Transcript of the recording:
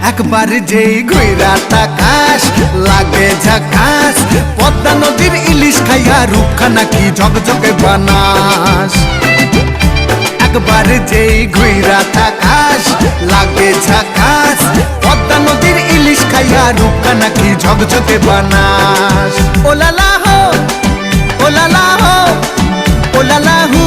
একবার যেই ঘুইরা তাকাস লাগে ঝাকাস, পদ্মা নদীর ইলিশ খাইয়া রূপখানা কি ঝকঝকে বানাস। একবার যেই ঘুইরা তাকাস লাগে ঝাকাস, পদ্মা নদীর ইলিশ খাইয়া রূপখানা কি ঝকঝকে বানাস। ওলালা হো, ওলালা হো, ওলালা হু।